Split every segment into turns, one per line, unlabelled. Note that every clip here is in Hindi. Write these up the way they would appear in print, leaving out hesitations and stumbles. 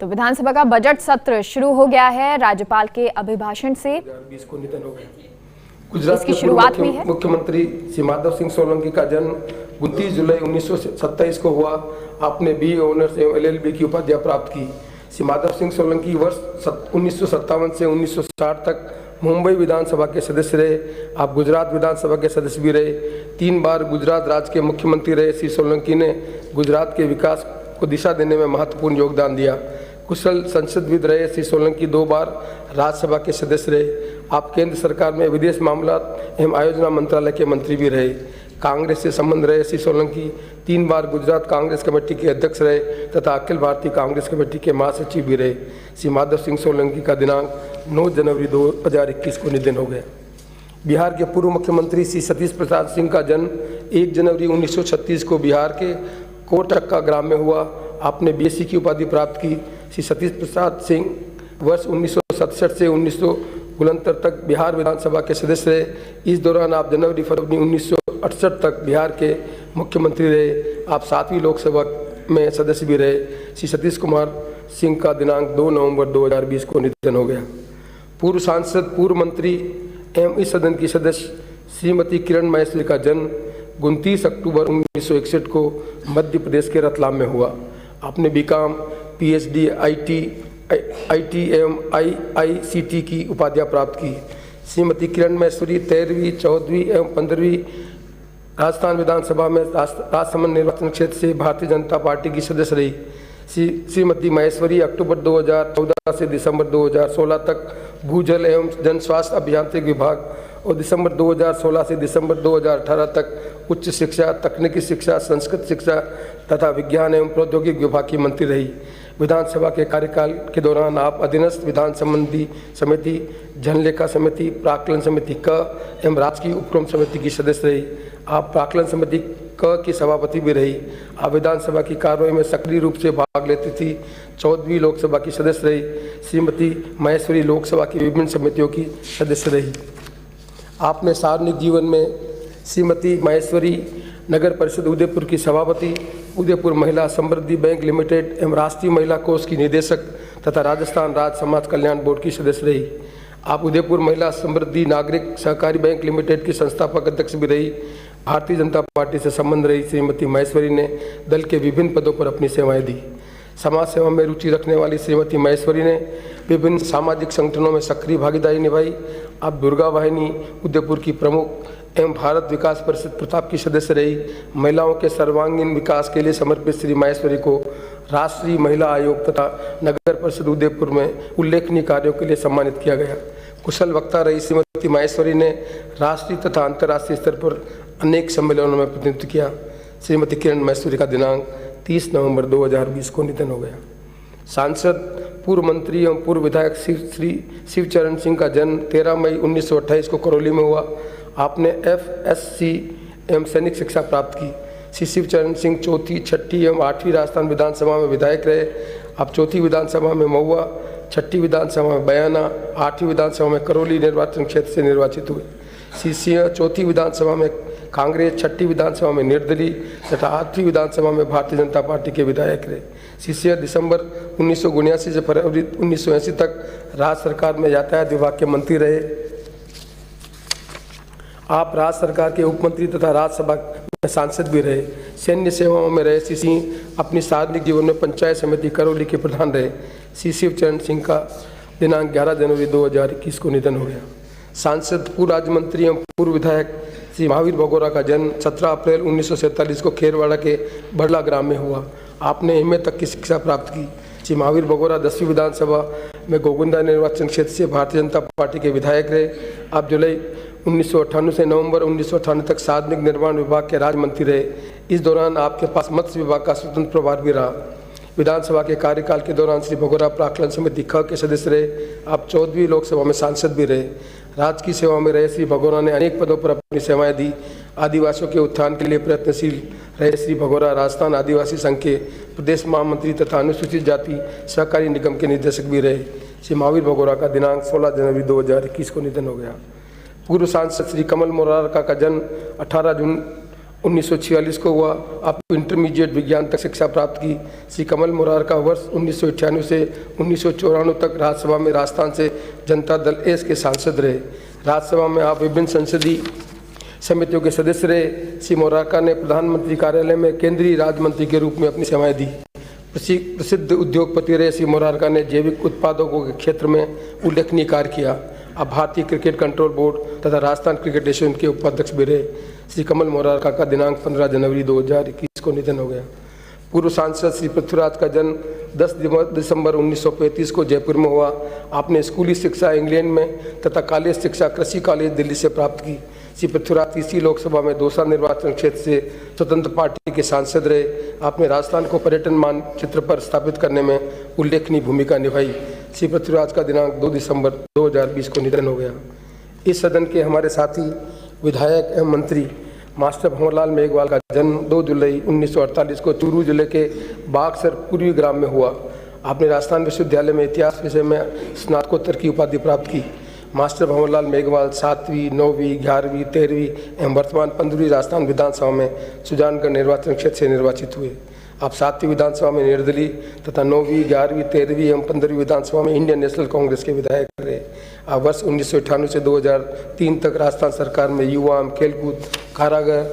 तो विधानसभा का बजट सत्र शुरू हो गया है। राज्यपाल के अभिभाषण से
2020 को निधन हो गया। गुजरात
की शुरुआत हुई है।
मुख्यमंत्री श्री माधव सिंह सोलंकी का जन्म 29 जुलाई 1927 को हुआ। आपने BA ऑनर्स एवं LLB की उपाधियां प्राप्त की। श्री माधव सिंह सोलंकी वर्ष 1957 से 1960 तक मुंबई विधानसभा के सदस्य रहे। आप गुजरात विधानसभा के सदस्य भी रहे। 3 बार गुजरात राज्य के मुख्यमंत्री रहे। श्री सोलंकी ने गुजरात के विकास को दिशा देने में महत्वपूर्ण योगदान दिया। कुशल संसदविद रहे। श्री सोलंकी 2 बार राज्यसभा के सदस्य रहे। आप केंद्र सरकार में विदेश मामला एवं आयोजना मंत्रालय के मंत्री भी रहे। कांग्रेस से संबंध रहे श्री सोलंकी 3 बार गुजरात कांग्रेस कमेटी के अध्यक्ष रहे तथा अखिल भारतीय कांग्रेस कमेटी के महासचिव भी रहे। श्री माधव सिंह सोलंकी का दिनांक 9 जनवरी 2021 को निधन हो गया। बिहार के पूर्व मुख्यमंत्री श्री सतीश प्रसाद सिंह का जन्म 1 जनवरी 1936 को बिहार के कोटक्का ग्राम में हुआ। आपने BSc की उपाधि प्राप्त की। श्री सतीश प्रसाद सिंह वर्ष 1967 से 1969 तक बिहार विधानसभा के सदस्य रहे। इस दौरान आप जनवरी-फरवरी 1968 तक बिहार के मुख्यमंत्री रहे। आप 7वीं लोकसभा में सदस्य भी रहे। श्री सतीश कुमार सिंह का दिनांक 2 नवंबर 2020 को निधन हो गया। पूर्व सांसद, पूर्व मंत्री एवं इस सदन की सदस्य श्रीमती किरण माहेश्वरी का जन्म 29 अक्टूबर 1961 को मध्य प्रदेश के रतलाम में हुआ। आपने BCom, PhD, IT एवं IICT की उपाधियां प्राप्त की। श्रीमती किरण माहेश्वरी 13वीं, 14वीं एवं 15वीं राजस्थान विधानसभा में राजसमंद निर्वाचन क्षेत्र से भारतीय जनता पार्टी की सदस्य रही। श्रीमती माहेश्वरी अक्टूबर 2014 से दिसंबर 2016 तक भूजल एवं जन स्वास्थ्य अभियांत्रिकी विभाग और दिसंबर 2016 से दिसंबर 2018 तक उच्च शिक्षा, तकनीकी शिक्षा, संस्कृत शिक्षा तथा विज्ञान एवं प्रौद्योगिकी विभाग की मंत्री रही। विधानसभा के कार्यकाल के दौरान आप अधीनस्थ विधान संबंधी समिति, जनलेखा समिति, प्राक्कलन समिति क एवं राजकीय उपक्रम समिति की सदस्य रही। आप प्राक्कलन समिति क की सभापति भी रही। आप विधानसभा की कार्रवाई में सक्रिय रूप से भाग लेती थी। 14वीं लोकसभा की सदस्य रही। श्रीमती माहेश्वरी लोकसभा की विभिन्न समितियों की सदस्य रही। आपने सार्वजनिक जीवन में श्रीमती माहेश्वरी नगर परिषद उदयपुर की सभापति, उदयपुर महिला समृद्धि बैंक लिमिटेड एवं राष्ट्रीय महिला कोष की निदेशक तथा राजस्थान राज्य समाज कल्याण बोर्ड की सदस्य रही। आप उदयपुर महिला समृद्धि नागरिक सहकारी बैंक लिमिटेड की संस्थापक अध्यक्ष भी रही। भारतीय जनता पार्टी से संबंध रही श्रीमती माहेश्वरी ने दल के विभिन्न पदों पर अपनी सेवाएं दी। समाज सेवा में रुचि रखने वाली श्रीमती माहेश्वरी ने विभिन्न सामाजिक संगठनों में सक्रिय भागीदारी निभाई। आप दुर्गा वाहिनी उदयपुर की प्रमुख एवं भारत विकास परिषद प्रताप की सदस्य रही। महिलाओं के सर्वांगीण विकास के लिए समर्पित श्री माहेश्वरी को राष्ट्रीय महिला आयोग तथा नगर परिषद उदयपुर में उल्लेखनीय कार्यों के लिए सम्मानित किया गया। कुशल वक्ता रही श्रीमती माहेश्वरी ने राष्ट्रीय तथा अंतर्राष्ट्रीय स्तर पर अनेक सम्मेलनों में प्रतिनिधित्व किया। श्रीमती किरण माहेश्वरी का दिनांक 30 नवंबर 2020 को निधन हो गया। सांसद, पूर्व मंत्री एवं पूर्व विधायक श्री शिवचरण सिंह का जन्म 13 मई 1928 को करौली में हुआ। आपने FSc एवं सैनिक शिक्षा प्राप्त की। श्री शिवचरण सिंह 4ठी, 6ठी एवं 8वीं राजस्थान विधानसभा में विधायक रहे। आप 4ठी विधानसभा में महुआ, 6ठी विधानसभा में बयाना, 8वीं विधानसभा में करौली निर्वाचन क्षेत्र से निर्वाचित हुए। श्री सिंह 4ठी विधानसभा में कांग्रेस, 6ठी विधानसभा में निर्दलीय तथा 8वीं विधानसभा में भारतीय जनता पार्टी के विधायक रहे। श्री सिंह दिसंबर 1979 से फरवरी 1980 तक राज्य सरकार में यातायात विभाग के मंत्री रहे। आप राज्य सरकार के उपमंत्री तथा राज्यसभा में सांसद भी रहे। सैन्य सेवाओं में रहे श्री सिंह अपनी सार्वजनिक जीवन में पंचायत समिति करौली के प्रधान रहे। श्री शिवचरण सिंह का दिनांक 11 जनवरी 2021 को निधन हो गया। सांसद, पूर्व राज्य मंत्री एवं पूर्व विधायक श्री महावीर भगोरा का जन्म 17 अप्रैल 1947 को खेरवाड़ा के बड़ला ग्राम में हुआ। आपने MA तक की शिक्षा प्राप्त की। श्री महावीर भगोरा 10वीं विधानसभा में गोगुंदा निर्वाचन क्षेत्र से भारतीय जनता पार्टी के विधायक रहे। आप जुलाई 1998 से नवंबर 1998 तक सार्वजनिक निर्माण विभाग के राज्य मंत्री रहे। इस दौरान आपके पास मत्स्य विभाग का स्वतंत्र प्रभार भी रहा। विधानसभा के कार्यकाल के दौरान श्री भगोरा प्राक्कलन समिति ख के सदस्य रहे। आप 14वीं लोकसभा में सांसद भी रहे। राजकीय सेवा में रहे श्री भगोरा ने अनेक पदों पर अपनी सेवाएं दी। आदिवासियों के उत्थान के लिए प्रयत्नशील रहे श्री भगोरा राजस्थान आदिवासी संघ के प्रदेश महामंत्री तथा अनुसूचित जाति सहकारी निगम के निदेशक भी रहे। श्री महावीर भगोरा का दिनांक 16 जनवरी 2021 को निधन हो गया। पूर्व सांसद श्री कमल मोरारका का जन्म 18 जून 1946 को हुआ। आप इंटरमीडिएट विज्ञान तक शिक्षा प्राप्त की। श्री कमल मोरार का वर्ष 1998 से 1994 तक राज्यसभा में राजस्थान से जनता दल एस के सांसद रहे। राज्यसभा में आप विभिन्न संसदीय समितियों के सदस्य रहे। श्री मोरारका ने प्रधानमंत्री कार्यालय में केंद्रीय राज्य मंत्री के रूप में अपनी सेवाएं दी। प्रसिद्ध उद्योगपति रहे श्री मोरारका ने जैविक उत्पादों के क्षेत्र में उल्लेखनीय कार्य किया। अब भारतीय क्रिकेट कंट्रोल बोर्ड तथा राजस्थान क्रिकेट एसोसिएशन के उपाध्यक्ष भी रहे। श्री कमल मोरारका का दिनांक 15 जनवरी 2021 को निधन हो गया। पूर्व सांसद श्री पृथ्वीराज का जन्म 10 दिसंबर 1935 को जयपुर में हुआ। आपने स्कूली शिक्षा इंग्लैंड में तथा कॉलेज शिक्षा कृषि कॉलेज दिल्ली से प्राप्त की। श्री पृथ्वीराज तीसरी लोकसभा में दौसा निर्वाचन क्षेत्र से स्वतंत्र पार्टी के सांसद रहे। आपने राजस्थान को पर्यटन मानचित्र पर स्थापित करने में उल्लेखनीय भूमिका निभाई। श्री पृथ्वीराज का दिनांक 2 दिसंबर 2020 को निधन हो गया। इस सदन के हमारे साथी विधायक एवं मंत्री मास्टर भंवरलाल मेघवाल का जन्म 2 जुलाई 1948 को चूरू जिले के बागसर पूर्वी ग्राम में हुआ। आपने राजस्थान विश्वविद्यालय में इतिहास विषय में स्नातकोत्तर की उपाधि प्राप्त की। मास्टर भंवरलाल मेघवाल 7वीं, 9वीं, 11वीं, 13वीं एवं वर्तमान 15वीं राजस्थान विधानसभा में सुजानगढ़ निर्वाचन क्षेत्र से निर्वाचित हुए। आप 7वीं विधानसभा में निर्दलीय तथा 9वीं, 11वीं, 13वीं एवं 15वीं विधानसभा में इंडियन नेशनल कांग्रेस के विधायक रहे। आप वर्ष 1998 से 2003 तक राजस्थान सरकार में युवा एवं खेलकूद, कारागार,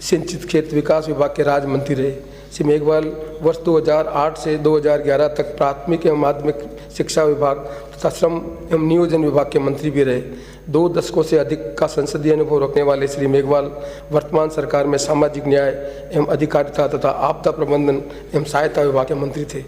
सिंचित क्षेत्र विकास विभाग के राज्य मंत्री रहे। श्री मेघवाल वर्ष 2008 से 2011 तक प्राथमिक एवं माध्यमिक शिक्षा विभाग तथा श्रम एवं नियोजन विभाग के मंत्री भी रहे। 2 दशकों से अधिक का संसदीय अनुभव रखने वाले श्री मेघवाल वर्तमान सरकार में सामाजिक न्याय एवं अधिकारिता तथा आपदा प्रबंधन एवं सहायता विभाग के मंत्री थे।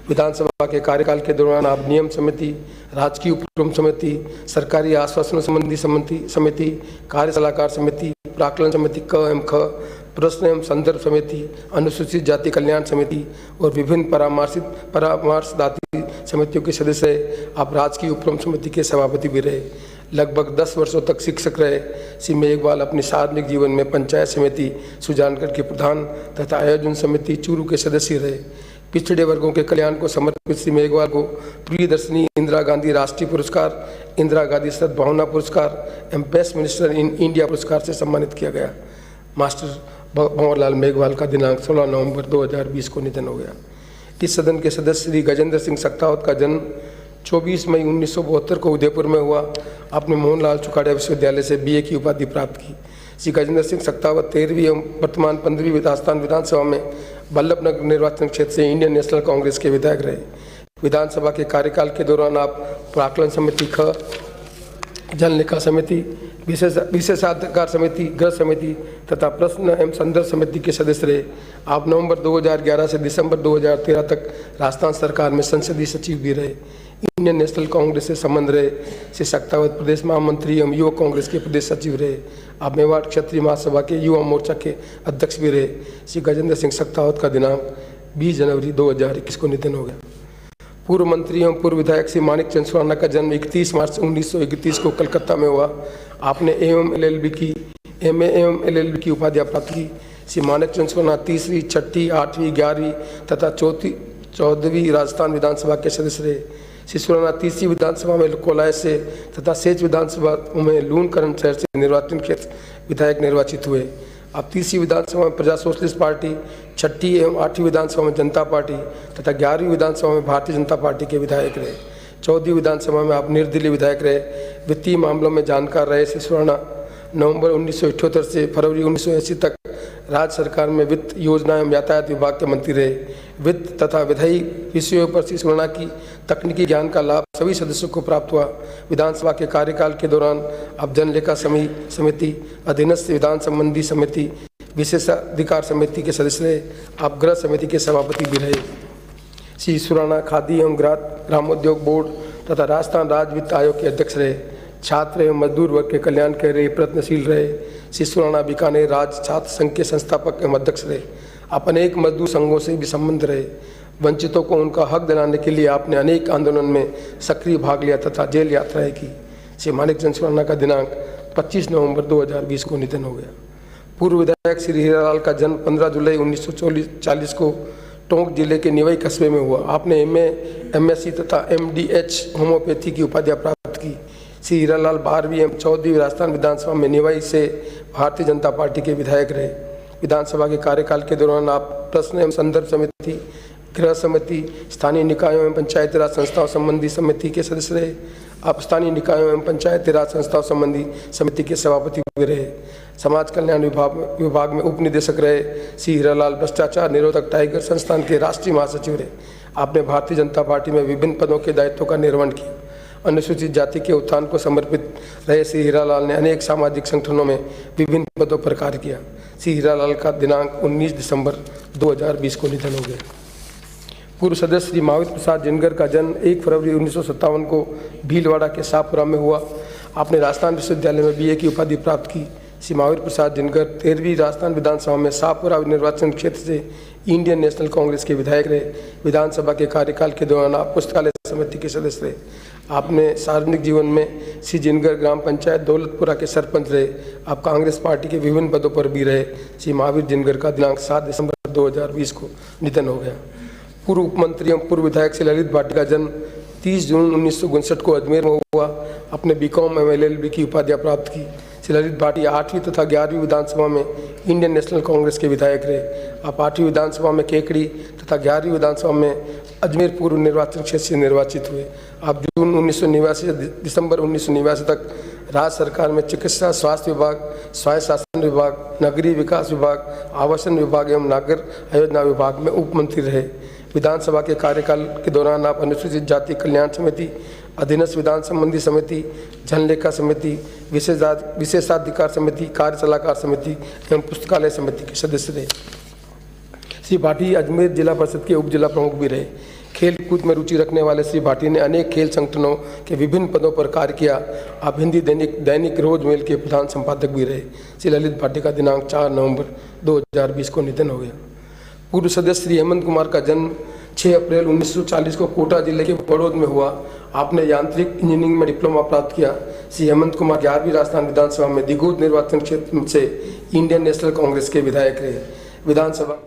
विधानसभा के कार्यकाल के दौरान आप नियम समिति, राजकीय उपक्रम समिति, सरकारी आश्वासनों संबंधी समिति, कार्य सलाहकार समिति, प्राक्कलन समिति क एवं ख, प्रश्न एवं संदर्भ समिति, अनुसूचित जाति कल्याण समिति और विभिन्न परामर्शदात्री समितियों के सदस्य रहे। आप राजकीय उपक्रम समिति के सभापति भी रहे। लगभग 10 वर्षों तक शिक्षक रहे। श्री मेघवाल अपने सार्वजनिक जीवन में पंचायत समिति सुजानगढ़ के प्रधान तथा आयोजन समिति चूरू के सदस्य रहे। पिछड़े वर्गों के कल्याण को समर्पित श्री मेघवाल को प्रियदर्शनी इंदिरा गांधी राष्ट्रीय पुरस्कार, इंदिरा गांधी सद्भावना पुरस्कार एवं बेस्ट मिनिस्टर इन इंडिया पुरस्कार से सम्मानित किया गया। मास्टर भंवरलाल मेघवाल का दिनांक 16 नवंबर 2020 को निधन हो गया। इस सदन के सदस्य श्री गजेंद्र सिंह सक्तावत का जन्म 24 मई 1972 को उदयपुर में हुआ। आपने मोहनलाल चुकाड़िया विश्वविद्यालय से BA की उपाधि प्राप्त की। श्री गजेंद्र सिंह सक्तावत 13वीं एवं वर्तमान 15वीं राजस्थान विधानसभा में बल्लभनगर निर्वाचन क्षेत्र से इंडियन नेशनल कांग्रेस के विधायक रहे। विधानसभा के कार्यकाल के दौरान आप प्राक्कलन समिति ख, जल निकाय समिति, विशेषाधिकार समिति, गृह समिति तथा प्रश्न एवं संदर्भ समिति के सदस्य रहे। आप नवंबर 2011 से दिसंबर 2013 तक राजस्थान सरकार में संसदीय सचिव भी रहे। इंडियन नेशनल कांग्रेस से संबंध रहे। श्री सक्तावत प्रदेश महामंत्री एवं युवा कांग्रेस के प्रदेश सचिव रहे। आप मेवाड़ क्षेत्रीय महासभा के युवा मोर्चा के अध्यक्ष भी रहे। श्री गजेंद्र सिंह सक्तावत का दिनांक 20 जनवरी 2021 को निधन हो गया। पूर्व मंत्री एवं पूर्व विधायक श्री मानिक चंद सुराना का जन्म 31 मार्च 1931 को कलकत्ता में हुआ। आपने MA एवं LLB की उपाधियाँ प्राप्त की। श्री मानिक चंद सुराना 3वीं, 6वीं, 8वीं, 11वीं तथा 14वीं राजस्थान विधानसभा के सदस्य रहे। श्री सुराना 30वीं विधानसभा में कोलाय से तथा सेज विधानसभा में लूणकरण शहर से निर्वाचन क्षेत्र विधायक निर्वाचित हुए। आप 30वीं विधानसभा में प्रजा सोशलिस्ट पार्टी, 6ठी एवं 8वीं विधानसभा में जनता पार्टी तथा 11वीं विधानसभा में भारतीय जनता पार्टी के विधायक रहे। 14वीं विधानसभा में आप निर्दलीय विधायक रहे। वित्तीय मामलों में जानकार रहे। श्री सुराना नवंबर 1978 से फरवरी 1980 तक राज्य सरकार में वित्त, योजना एवं यातायात विभाग के मंत्री रहे। वित्त तथा विधायी विषयों पर श्री सुराना की तकनीकी ज्ञान का लाभ सभी सदस्यों को प्राप्त हुआ। विधानसभा के कार्यकाल के दौरान आप जनलेखा समिति, अधीनस्थ विधान संबंधी समिति, विशेषाधिकार समिति के सदस्य रहे। आप गृह समिति के सभापति भी रहे। श्री सुराना खादी एवं ग्रामोद्योग बोर्ड तथा राजस्थान राज्य वित्त आयोग के अध्यक्ष रहे। छात्र एवं मजदूर वर्ग के कल्याण के लिए प्रयत्नशील रहे। श्री सुराना बीकानेर राज्य छात्र संघ के संस्थापक एवं अध्यक्ष रहे। आप अनेक मजदूर संघों से भी संबंध रहे। वंचितों को उनका हक दिलाने के लिए आपने अनेक आंदोलन में सक्रिय भाग लिया तथा जेल यात्राएं की। श्री मानिक चंद सुराना का दिनांक 25 नवंबर 2020 को निधन हो गया। पूर्व विधायक श्री हीरालाल का जन्म 15 जुलाई 1940 को टोंक जिले के निवाई कस्बे में हुआ। आपने MA, MSc तथा MDH होम्योपैथी की उपाधियाँ प्राप्त की। श्री हीरालाल 12वीं एवं 14वीं राजस्थान विधानसभा में निवाई से भारतीय जनता पार्टी के विधायक रहे। विधानसभा के कार्यकाल के दौरान आप प्रश्न एवं संदर्भ समिति, गृह समिति, स्थानीय निकायों एवं पंचायती राज संस्थाओं संबंधी समिति के सदस्य रहे। आप स्थानीय निकायों एवं पंचायती राज संस्थाओं संबंधी समिति के सभापति भी रहे। समाज कल्याण विभाग में उप निदेशक रहे। श्री हीरालाल भ्रष्टाचार निरोधक टाइगर संस्थान के राष्ट्रीय महासचिव रहे। आपने भारतीय जनता पार्टी में विभिन्न पदों के दायित्वों का निर्वहन किया। अनुसूचित जाति के उत्थान को समर्पित रहे श्री हीरालाल ने अनेक सामाजिक संगठनों में विभिन्न पदों पर कार्य किया। श्री हीरालाल का दिनांक 19 दिसंबर 2020 को निधन हो गया। पूर्व सदस्य श्री महावीर प्रसाद जिनगर का जन्म 1 फरवरी 1957 को भीलवाड़ा के शाहपुरा में हुआ। आपने राजस्थान विश्वविद्यालय में BA की उपाधि प्राप्त की। श्री महावीर प्रसाद जिनगर 13वीं राजस्थान विधानसभा में शाहपुरा निर्वाचन क्षेत्र से इंडियन नेशनल कांग्रेस के विधायक रहे। विधानसभा के कार्यकाल के दौरान आप पुस्तकालय समिति के सदस्य रहे। आपने सार्वजनिक जीवन में श्री जिनगर ग्राम पंचायत दौलतपुरा के सरपंच रहे। आप कांग्रेस पार्टी के विभिन्न पदों पर भी रहे। श्री महावीर जिनगर का दिनांक 7 दिसंबर 2020 को निधन हो गया। पूर्व उप मंत्री एवं पूर्व विधायक श्री ललित भाटी का जन्म 30 जून 1959 को अजमेर में हुआ। अपने BCom एवं LLB की उपाधियां प्राप्त की। श्री ललित भाटी 8वीं तथा 11वीं विधानसभा में इंडियन नेशनल कांग्रेस के विधायक रहे। आप 8वीं विधानसभा में केकड़ी तथा 11वीं विधानसभा में अजमेर पूर्व निर्वाचन क्षेत्र से निर्वाचित हुए। आप जून 1989 से दिसंबर 1989 तक राज्य सरकार में चिकित्सा, स्वास्थ्य विभाग, स्वायत्त शासन विभाग, नगरीय विकास विभाग, आवासन विभाग एवं नागर आयोजना विभाग में उप मंत्री रहे। विधानसभा के कार्यकाल के दौरान आप अनुसूचित जाति कल्याण समिति, अधीनस्थ विधान संबंधी समिति, जनलेखा समिति, विशेषाधिकार समिति, कार्य सलाहकार समिति एवं पुस्तकालय समिति के सदस्य रहे। श्री भाटी अजमेर जिला परिषद के उप जिला प्रमुख भी रहे। खेल कूद में रुचि रखने वाले श्री भाटी ने अनेक खेल संगठनों के विभिन्न पदों पर कार्य किया। आप हिंदी दैनिक रोज मेल के प्रधान संपादक भी रहे। श्री ललित भाटी का दिनांक 4 नवंबर 2020 को निधन हो गया। पूर्व सदस्य श्री हेमंत कुमार का जन्म 6 अप्रैल 1940 को कोटा जिले के बड़ौद में हुआ। आपने यांत्रिक इंजीनियरिंग में डिप्लोमा प्राप्त किया। श्री हेमंत कुमार 11वीं राजस्थान विधानसभा में दिगोद निर्वाचन क्षेत्र से इंडियन नेशनल कांग्रेस के विधायक रहे। विधानसभा